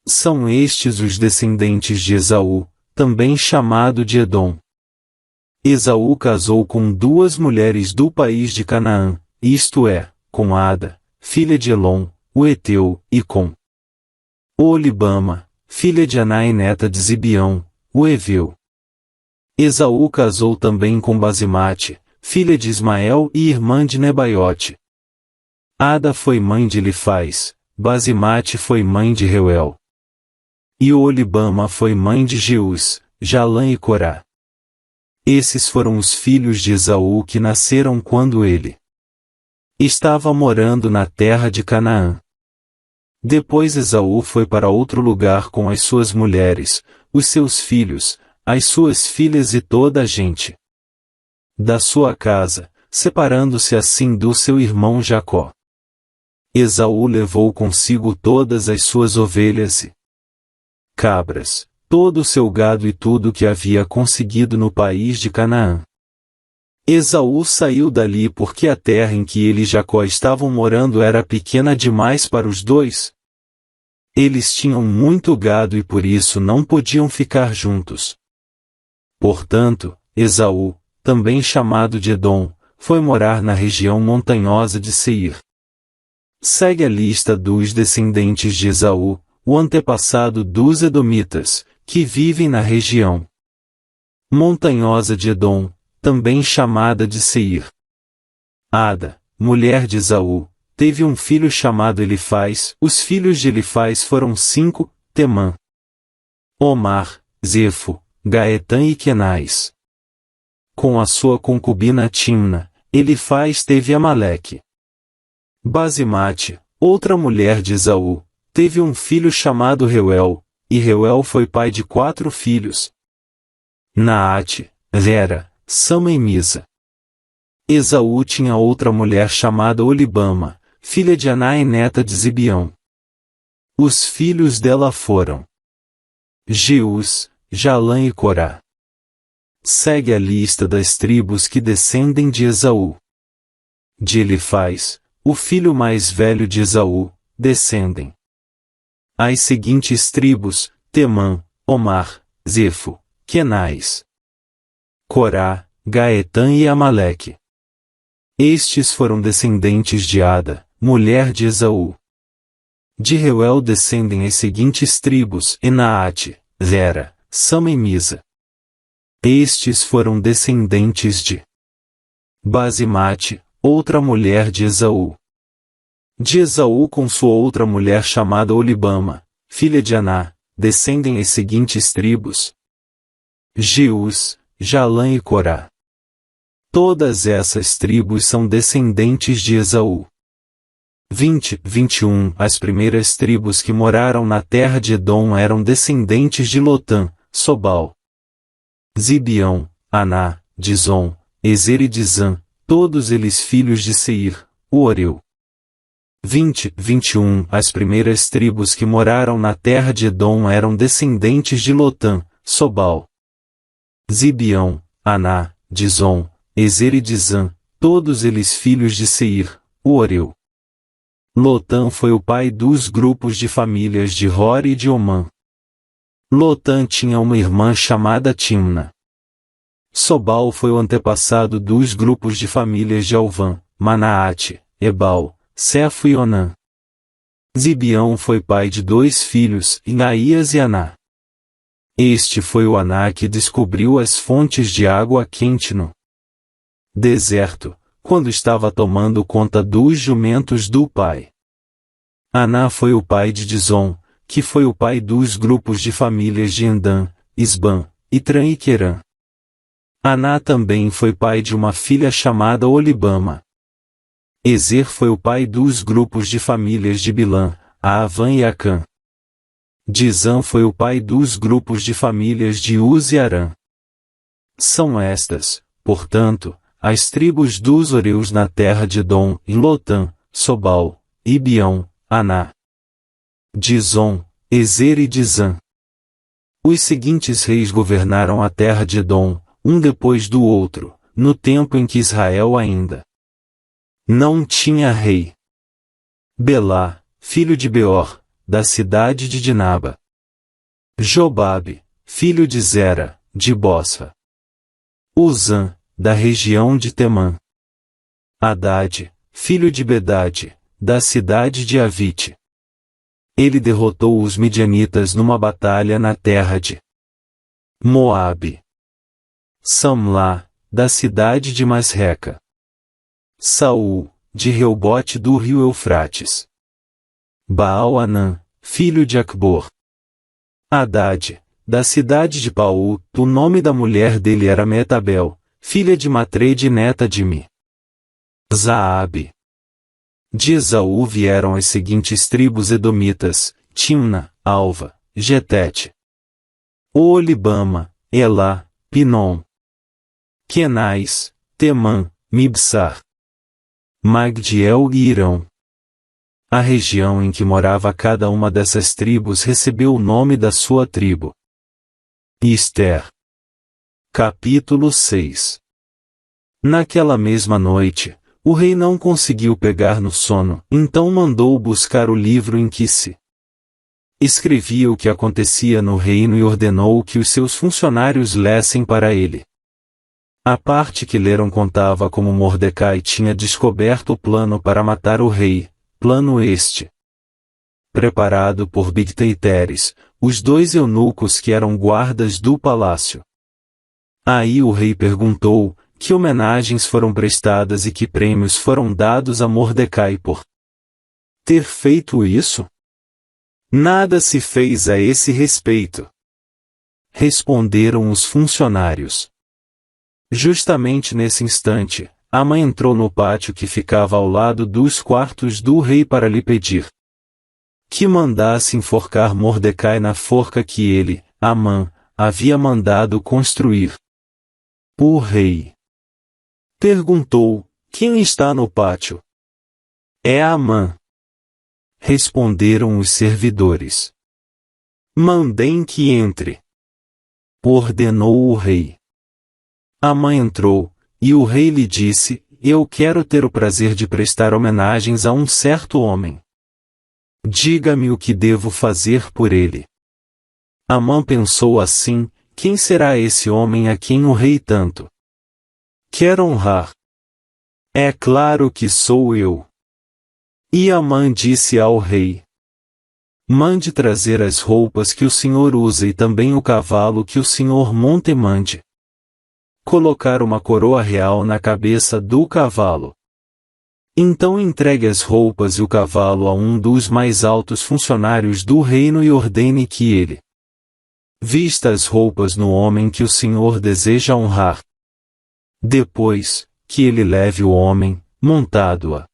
São estes os descendentes de Esaú, também chamado de Edom. Esaú casou com duas mulheres do país de Canaã, isto é, com Ada, filha de Elon, o Eteu, e com Oholibama, filha de Aná e neta de Zibeão, o Eveu. Esaú casou também com Basemate, filha de Ismael e irmã de Nebaiote. Ada foi mãe de Elifaz, Basemate foi mãe de Reuel. E Oholibama foi mãe de Jeus, Jalã e Corá. Esses foram os filhos de Esaú que nasceram quando ele estava morando na terra de Canaã. Depois Esaú foi para outro lugar com as suas mulheres, os seus filhos, as suas filhas e toda a gente da sua casa, separando-se assim do seu irmão Jacó. Esaú levou consigo todas as suas ovelhas e cabras, todo o seu gado e tudo que havia conseguido no país de Canaã. Esaú saiu dali porque a terra em que ele e Jacó estavam morando era pequena demais para os dois. Eles tinham muito gado e por isso não podiam ficar juntos. Portanto, Esaú, também chamado de Edom, foi morar na região montanhosa de Seir. Segue a lista dos descendentes de Esaú, o antepassado dos Edomitas, que vivem na região montanhosa de Edom, também chamada de Seir. Ada, mulher de Esaú, teve um filho chamado Elifaz. Os filhos de Elifaz foram 5, Temã, Omar, Zefo, Gaetã e Kenaz. Com a sua concubina Timna, Elifaz teve Amaleque. Basemate, outra mulher de Esaú, teve um filho chamado Reuel, e Reuel foi pai de 4 filhos: Naate, Vera, Sama e Misa. Esaú tinha outra mulher chamada Oholibama, filha de Aná e neta de Zibeão. Os filhos dela foram Jeus, Jalã e Corá. Segue a lista das tribos que descendem de Esaú. De Elifaz, o filho mais velho de Esaú, descendem as seguintes tribos: Temã, Omar, Zefo, Kenaz, Corá, Gaetã e Amaleque. Estes foram descendentes de Ada, mulher de Esaú. De Reuel descendem as seguintes tribos: Enaate, Vera, Sama e Misa. Estes foram descendentes de Basemate, outra mulher de Esaú. De Esaú com sua outra mulher chamada Oholibama, filha de Aná, descendem as seguintes tribos: Jeus, Jalã e Corá. Todas essas tribos são descendentes de Esaú. 21. As primeiras tribos que moraram na terra de Edom eram descendentes de Lotã, Sobal, Zibeão, Aná, Dizon, Ezer e Dizã, todos eles filhos de Seir, o Oreu. 21. As primeiras tribos que moraram na terra de Edom eram descendentes de Lotã, Sobal, Zibeão, Aná, Dizon, Ezer e Dizã, todos eles filhos de Seir, o Oreu. Lotã foi o pai dos grupos de famílias de Hori e de Omã. Lotã tinha uma irmã chamada Timna. Sobal foi o antepassado dos grupos de famílias de Alvã, Manaate, Ebal, Cefo e Onã. Zibeão foi pai de 2 filhos, Inaías e Aná. Este foi o Aná que descobriu as fontes de água quente no deserto, quando estava tomando conta dos jumentos do pai. Aná foi o pai de Dizon, que foi o pai dos grupos de famílias de Endã, Isbã, Itrã e Querã. Aná também foi pai de uma filha chamada Oholibama. Ezer foi o pai dos grupos de famílias de Bilã, Aavã e Acã. Dizã foi o pai dos grupos de famílias de Uz e Arã. São estas, portanto, as tribos dos Oreus na terra de Edom, em Lotã, Sobal, Ibião, Aná, Dizon, Ezer e Dizã. Os seguintes reis governaram a terra de Edom, um depois do outro, no tempo em que Israel ainda não tinha rei. Belá, filho de Beor, da cidade de Dinaba. Jobabe, filho de Zera, de Bosra. Uzã, da região de Temã. Hadade, filho de Bedade, da cidade de Avite. Ele derrotou os midianitas numa batalha na terra de Moabe. Samlá, da cidade de Masreca. Saul, de Reobote do rio Eufrates. Baal-Anã, filho de Acbor. Hadade, da cidade de Paú, o nome da mulher dele era Metabel, filha de Matred e neta de Mi. Zaabe. De Esaú vieram as seguintes tribos edomitas: Timna, Alva, Getete, Oolibama, Elá, Pinom, Kenais, Temã, Mibsar, Magdiel e Irão. A região em que morava cada uma dessas tribos recebeu o nome da sua tribo. Ester. Capítulo 6. Naquela mesma noite, o rei não conseguiu pegar no sono, então mandou buscar o livro em que se escrevia o que acontecia no reino e ordenou que os seus funcionários lessem para ele. A parte que leram contava como Mordecai tinha descoberto o plano para matar o rei, plano este preparado por Bigta e Teres, os dois eunucos que eram guardas do palácio. Aí o rei perguntou: que homenagens foram prestadas e que prêmios foram dados a Mordecai por ter feito isso? Nada se fez a esse respeito, responderam os funcionários. Justamente nesse instante, Amã entrou no pátio que ficava ao lado dos quartos do rei para lhe pedir que mandasse enforcar Mordecai na forca que ele, Amã, havia mandado construir. O rei perguntou: quem está no pátio? É Amã, responderam os servidores. Mandem que entre, ordenou o rei. Amã entrou, e o rei lhe disse: eu quero ter o prazer de prestar homenagens a um certo homem. Diga-me o que devo fazer por ele. Amã pensou assim: quem será esse homem a quem o rei tanto quer honrar? É claro que sou eu. E Amã disse ao rei: mande trazer as roupas que o senhor usa e também o cavalo que o senhor monta e mande colocar uma coroa real na cabeça do cavalo. Então entregue as roupas e o cavalo a um dos mais altos funcionários do reino e ordene que ele vista as roupas no homem que o senhor deseja honrar. Depois, que ele leve o homem, montado a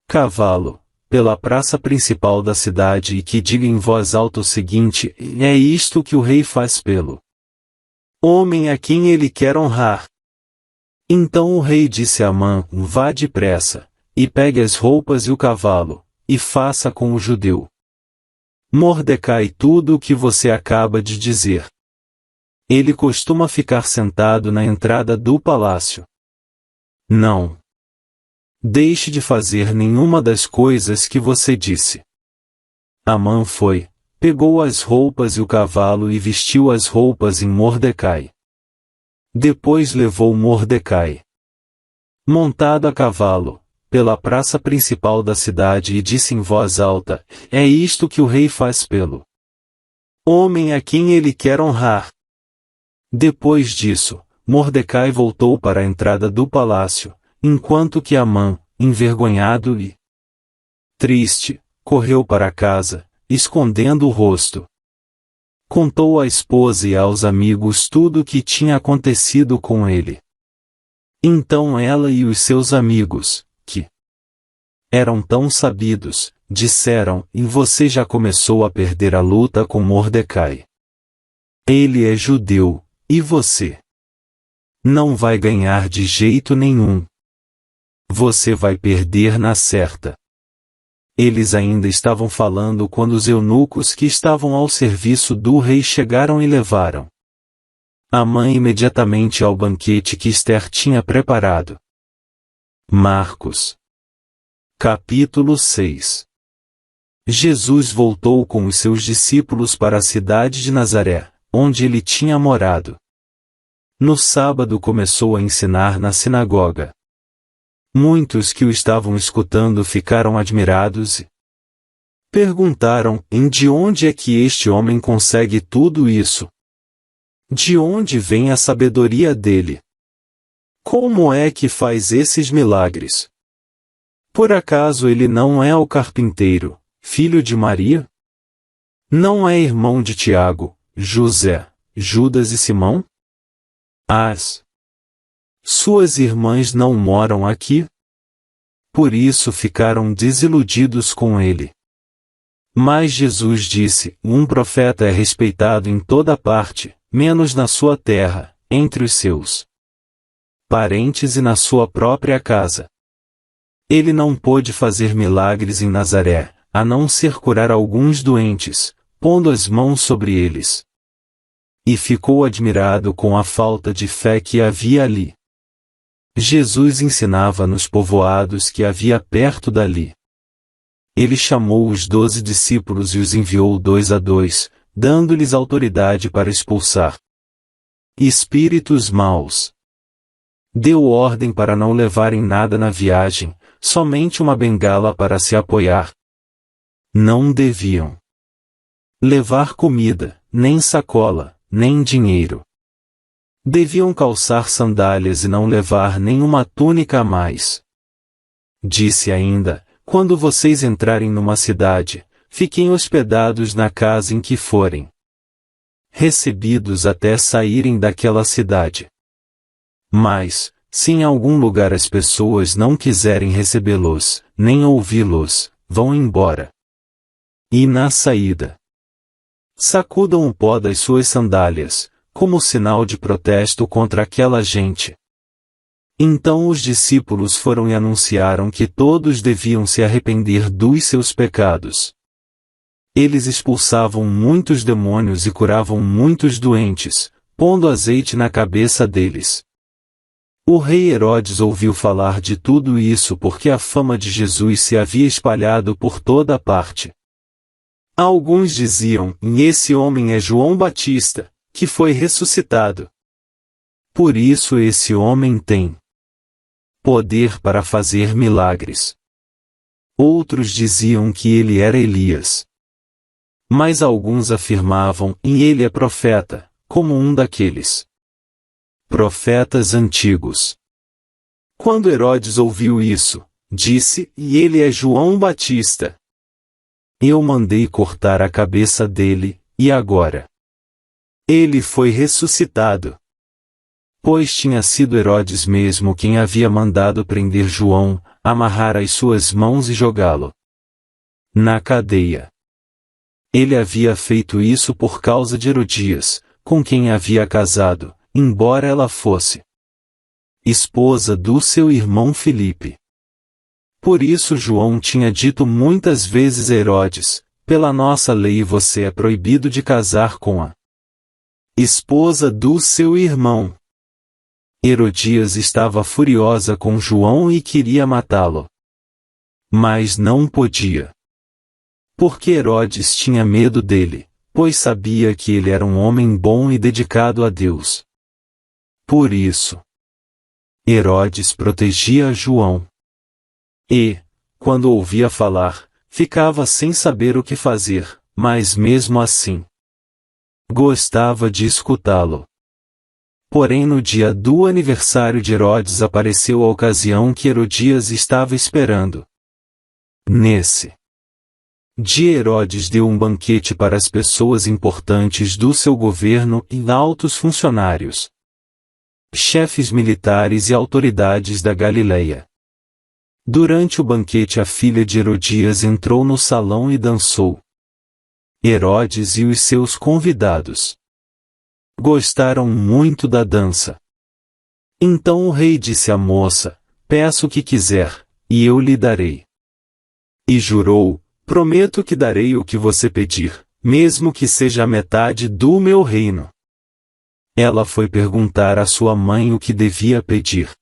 cavalo, pela praça principal da cidade e que diga em voz alta o seguinte: é isto que o rei faz pelo homem a quem ele quer honrar. Então o rei disse a Amã: vá depressa, e pegue as roupas e o cavalo, e faça com o judeu Mordecai tudo o que você acaba de dizer. Ele costuma ficar sentado na entrada do palácio. Não deixe de fazer nenhuma das coisas que você disse. Amã foi, pegou as roupas e o cavalo e vestiu as roupas em Mordecai. Depois levou Mordecai montado a cavalo, pela praça principal da cidade e disse em voz alta: é isto que o rei faz pelo homem a quem ele quer honrar. Depois disso, Mordecai voltou para a entrada do palácio, enquanto que Amã, envergonhado e triste, correu para casa, escondendo o rosto. Contou à esposa e aos amigos tudo o que tinha acontecido com ele. Então ela e os seus amigos, que eram tão sabidos, disseram: e você já começou a perder a luta com Mordecai. Ele é judeu, e você não vai ganhar de jeito nenhum. Você vai perder na certa. Eles ainda estavam falando quando os eunucos que estavam ao serviço do rei chegaram e levaram Amã imediatamente ao banquete que Ester tinha preparado. Marcos. Capítulo 6. Jesus voltou com os seus discípulos para a cidade de Nazaré, onde ele tinha morado. No sábado começou a ensinar na sinagoga. Muitos que o estavam escutando ficaram admirados e perguntaram: de onde é que este homem consegue tudo isso? De onde vem a sabedoria dele? Como é que faz esses milagres? Por acaso ele não é o carpinteiro, filho de Maria? Não é irmão de Tiago, José, Judas e Simão? Suas irmãs não moram aqui? Por isso ficaram desiludidos com ele. Mas Jesus disse: um profeta é respeitado em toda parte, menos na sua terra, entre os seus parentes e na sua própria casa. Ele não pôde fazer milagres em Nazaré, a não ser curar alguns doentes, pondo as mãos sobre eles. E ficou admirado com a falta de fé que havia ali. Jesus ensinava nos povoados que havia perto dali. Ele chamou os 12 discípulos e os enviou 2 a 2, dando-lhes autoridade para expulsar espíritos maus. Deu ordem para não levarem nada na viagem, somente uma bengala para se apoiar. Não deviam levar comida, nem sacola, nem dinheiro. Deviam calçar sandálias e não levar nenhuma túnica a mais. Disse ainda: quando vocês entrarem numa cidade, fiquem hospedados na casa em que forem recebidos até saírem daquela cidade. Mas, se em algum lugar as pessoas não quiserem recebê-los, nem ouvi-los, vão embora. E na saída, sacudam o pó das suas sandálias, como sinal de protesto contra aquela gente. Então os discípulos foram e anunciaram que todos deviam se arrepender dos seus pecados. Eles expulsavam muitos demônios e curavam muitos doentes, pondo azeite na cabeça deles. O rei Herodes ouviu falar de tudo isso porque a fama de Jesus se havia espalhado por toda a parte. Alguns diziam: esse homem é João Batista, que foi ressuscitado. Por isso esse homem tem poder para fazer milagres. Outros diziam que ele era Elias. Mas alguns afirmavam: ele é profeta, como um daqueles profetas antigos. Quando Herodes ouviu isso, disse: ele é João Batista. Eu mandei cortar a cabeça dele, e agora ele foi ressuscitado. Pois tinha sido Herodes mesmo quem havia mandado prender João, amarrar as suas mãos e jogá-lo na cadeia. Ele havia feito isso por causa de Herodias, com quem havia casado, embora ela fosse esposa do seu irmão Filipe. Por isso João tinha dito muitas vezes a Herodes: pela nossa lei você é proibido de casar com a esposa do seu irmão. Herodias estava furiosa com João e queria matá-lo. Mas não podia. Porque Herodes tinha medo dele, pois sabia que ele era um homem bom e dedicado a Deus. Por isso, Herodes protegia João. E, quando ouvia falar, ficava sem saber o que fazer, mas mesmo assim, gostava de escutá-lo. Porém no dia do aniversário de Herodes apareceu a ocasião que Herodias estava esperando. Nesse dia Herodes deu um banquete para as pessoas importantes do seu governo e altos funcionários, chefes militares e autoridades da Galileia. Durante o banquete a filha de Herodias entrou no salão e dançou. Herodes e os seus convidados gostaram muito da dança. Então o rei disse à moça: peça o que quiser, e eu lhe darei. E jurou: prometo que darei o que você pedir, mesmo que seja a metade do meu reino. Ela foi perguntar à sua mãe o que devia pedir.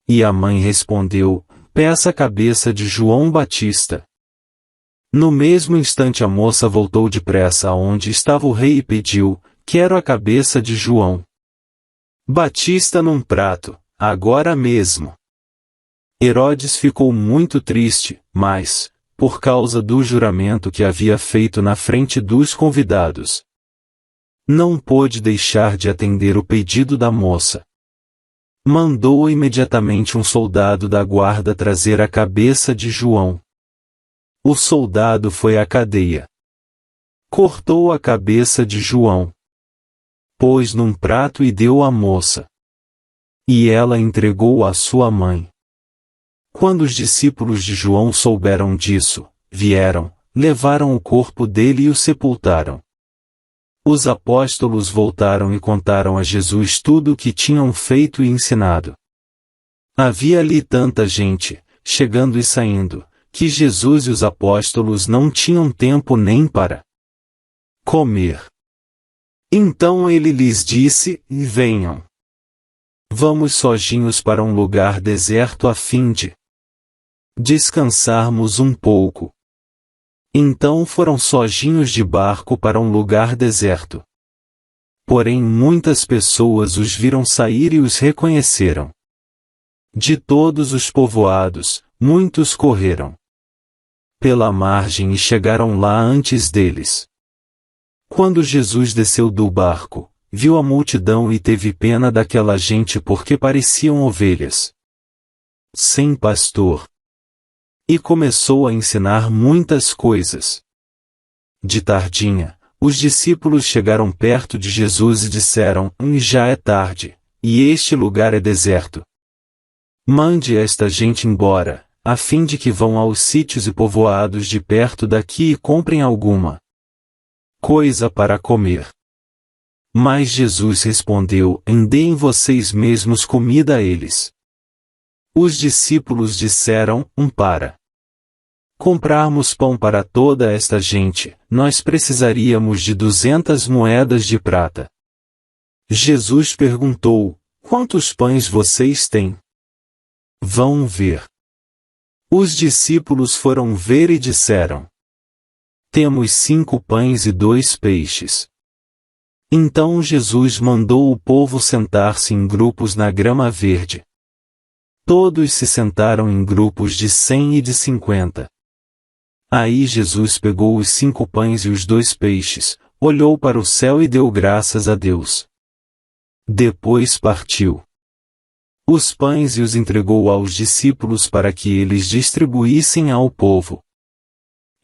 E a mãe respondeu: peça a cabeça de João Batista. No mesmo instante a moça voltou depressa aonde estava o rei e pediu: quero a cabeça de João Batista num prato, agora mesmo. Herodes ficou muito triste, mas, por causa do juramento que havia feito na frente dos convidados, não pôde deixar de atender o pedido da moça. Mandou imediatamente um soldado da guarda trazer a cabeça de João. O soldado foi à cadeia. Cortou a cabeça de João, pôs num prato e deu à moça. E ela entregou à sua mãe. Quando os discípulos de João souberam disso, vieram, levaram o corpo dele e o sepultaram. Os apóstolos voltaram e contaram a Jesus tudo o que tinham feito e ensinado. Havia ali tanta gente, chegando e saindo, que Jesus e os apóstolos não tinham tempo nem para comer. Então ele lhes disse: venham. Vamos sozinhos para um lugar deserto a fim de descansarmos um pouco. Então foram sozinhos de barco para um lugar deserto. Porém muitas pessoas os viram sair e os reconheceram. De todos os povoados, muitos correram pela margem e chegaram lá antes deles. Quando Jesus desceu do barco, viu a multidão e teve pena daquela gente porque pareciam ovelhas sem pastor. E começou a ensinar muitas coisas. De tardinha, os discípulos chegaram perto de Jesus e disseram: já é tarde, e este lugar é deserto. Mande esta gente embora, a fim de que vão aos sítios e povoados de perto daqui e comprem alguma coisa para comer. Mas Jesus respondeu: deem vocês mesmos comida a eles. Os discípulos disseram: para comprarmos pão para toda esta gente, nós precisaríamos de 200 moedas de prata. Jesus perguntou: quantos pães vocês têm? Vão ver. Os discípulos foram ver e disseram: temos 5 pães e 2 peixes. Então Jesus mandou o povo sentar-se em grupos na grama verde. Todos se sentaram em grupos de 100 e de 50. Aí Jesus pegou os 5 pães e os 2 peixes, olhou para o céu e deu graças a Deus. Depois partiu os pães e os entregou aos discípulos para que eles distribuíssem ao povo.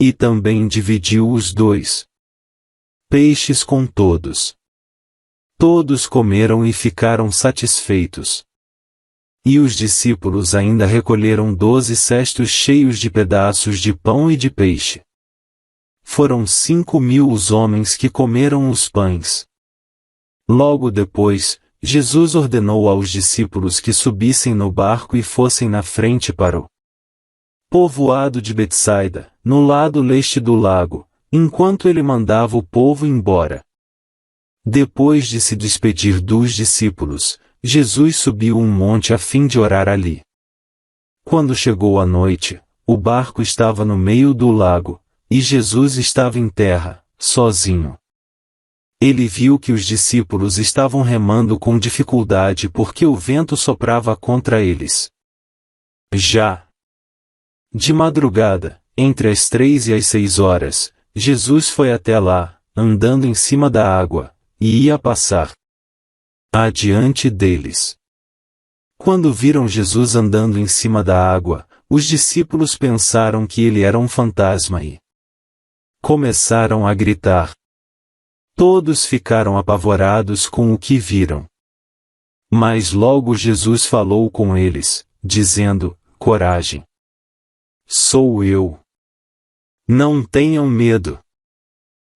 E também dividiu os 2 peixes com todos. Todos comeram e ficaram satisfeitos. E os discípulos ainda recolheram 12 cestos cheios de pedaços de pão e de peixe. Foram 5.000 os homens que comeram os pães. Logo depois, Jesus ordenou aos discípulos que subissem no barco e fossem na frente para o povoado de Betsaida, no lado leste do lago, enquanto ele mandava o povo embora. Depois de se despedir dos discípulos, Jesus subiu um monte a fim de orar ali. Quando chegou a noite, o barco estava no meio do lago, e Jesus estava em terra, sozinho. Ele viu que os discípulos estavam remando com dificuldade porque o vento soprava contra eles. Já de madrugada, entre as 3 e as 6 horas, Jesus foi até lá, andando em cima da água, e ia passar adiante deles. Quando viram Jesus andando em cima da água, os discípulos pensaram que ele era um fantasma e começaram a gritar. Todos ficaram apavorados com o que viram. Mas logo Jesus falou com eles, dizendo: coragem. Sou eu. Não tenham medo.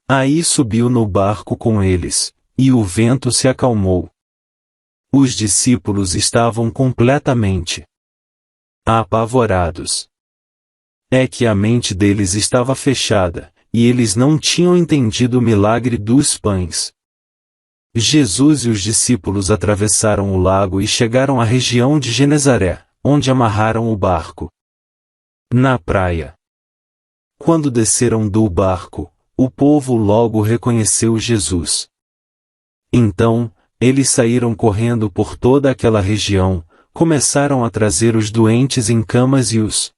Aí subiu no barco com eles, e o vento se acalmou. Os discípulos estavam completamente apavorados. É que a mente deles estava fechada, e eles não tinham entendido o milagre dos pães. Jesus e os discípulos atravessaram o lago e chegaram à região de Genezaré, onde amarraram o barco na praia. Quando desceram do barco, o povo logo reconheceu Jesus. Então, eles saíram correndo por toda aquela região, começaram a trazer os doentes em camas e os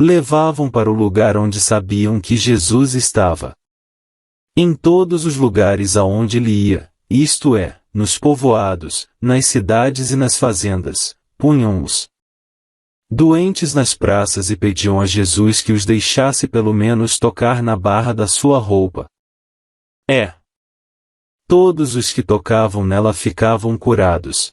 levavam para o lugar onde sabiam que Jesus estava. Em todos os lugares aonde ele ia, isto é, nos povoados, nas cidades e nas fazendas, punham-os doentes nas praças e pediam a Jesus que os deixasse pelo menos tocar na barra da sua roupa. Todos os que tocavam nela ficavam curados.